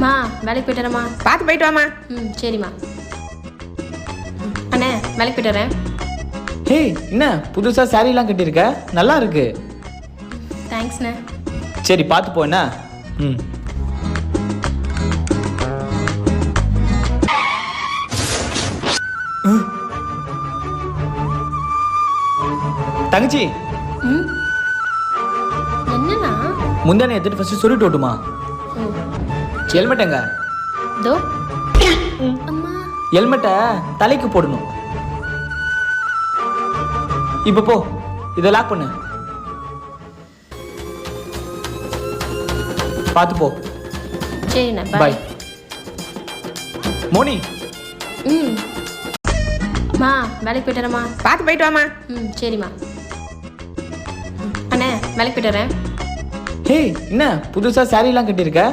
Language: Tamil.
மா வேலைக்கு போயிட்டு வரேம்மா. பார்த்து போயிட்டு வாமா. ம் சரிம்மா. அண்ணே வேலைக்கு போயிட்டு வரேன். ஹே என்ன புதுசாக சாரீலாம் கட்டியிருக்க, நல்லா இருக்கு. தேங்க்ஸ்ண்ணே. சரி பார்த்து போ என்ன. ம் தங்கச்சி ம் என்னண்ணா? முந்தானே எடுத்துட்டு ஃபர்ஸ்ட் சொல்லிட்டு ஓட்டுமா. ஓ ஹெல்மெட்டுங்க. தோ அம்மா. ஹெல்மெட்டை தலைக்கு போடணும். இப்போ போ, இதை லாக் பண்ணு. பார்த்து போ. சரிண்ணா பாய். பாய். மோனி ம் மா வேலைக்கு போயிட்டு வரேம்மா. பார்த்து போயிட்டு வாமா. ம் சரிம்மா. அண்ணே வேலைக்கு போயிட்டு வரேன். ஹே என்ன புதுசாக சாரீலாம் கட்டியிருக்க,